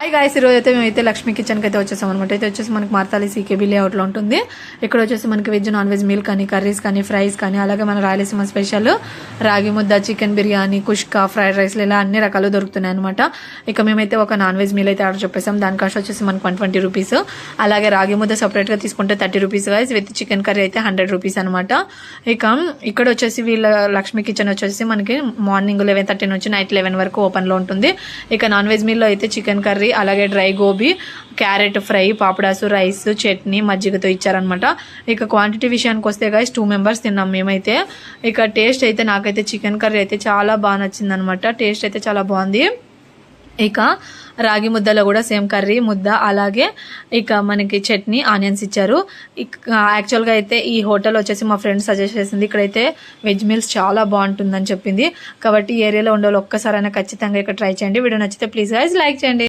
Hi guys, ఈరోజు అయితే మేమైతే లక్ష్మీ కిచెన్కి అయితే వచ్చేసాం అనమాట. అయితే వచ్చేసి మనకి మార్తాలి సీకేబీ లేఅవుట్లో ఉంటుంది. ఇక్కడ వచ్చేసి మనకి వెజ్ నాన్ వెజ్ మీల్ కానీ, కర్రీస్ కానీ, ఫ్రైస్ కానీ, అలాగే మన రాయలసీమ స్పెషల్ రాగి ముద్ద, చికెన్ బిర్యానీ, కుష్కా, ఫ్రైడ్ రైస్లు ఇలా అన్ని రకాలు దొరుకుతున్నాయి అనమాట. ఇక మేమైతే ఒక నాన్ వెజ్ మీల్ అయితే ఆర్డర్ చెప్పేసాం. దాని కాస్ట్ వచ్చేసి మనకి 120 రూపీస్. అలాగే రాగి ముద్ద సపరేట్గా తీసుకుంటే 30 rupees guys. With chicken curry అయితే 100 రూపీస్ అనమాట. ఇక ఇక్కడ వచ్చేసి వీళ్ళ లక్ష్మీ కిచెన్ వచ్చేసి మనకి మార్నింగ్ 11:30 నుంచి నైట్ 11 వరకు ఓపెన్లో ఉంటుంది. ఇక నాన్ వెజ్ మీల్లో అయితే చికెన్ కర్రీ, అలాగే డ్రై గోబీ, క్యారెట్ ఫ్రై, పాపడాసు, రైస్, చట్నీ, మజ్జిగతో ఇచ్చారనమాట. ఇక క్వాంటిటీ విషయానికి వస్తే గాయస్ 2 మెంబర్స్ తిన్నాం మేమైతే. ఇక టేస్ట్ అయితే నాకైతే చికెన్ కర్రీ అయితే చాలా బాగా నచ్చింది అనమాట. టేస్ట్ అయితే చాలా బాగుంది. ఇక రాగి ముద్దలో కూడా సేమ్ కర్రీ ముద్ద, అలాగే ఇక మనకి చట్నీ, ఆనియన్స్ ఇచ్చారు. యాక్చువల్గా అయితే ఈ హోటల్ వచ్చేసి మా ఫ్రెండ్ సజెస్ట్ చేసింది. ఇక్కడైతే వెజ్ మీల్స్ చాలా బాగుంటుందని చెప్పింది. కాబట్టి ఈ ఏరియాలో ఉండే వాళ్ళు ఒక్కసారైనా ఖచ్చితంగా ఇక్కడ ట్రై చేయండి. వీడియో నచ్చితే ప్లీజ్ గైస్ లైక్ చేయండి.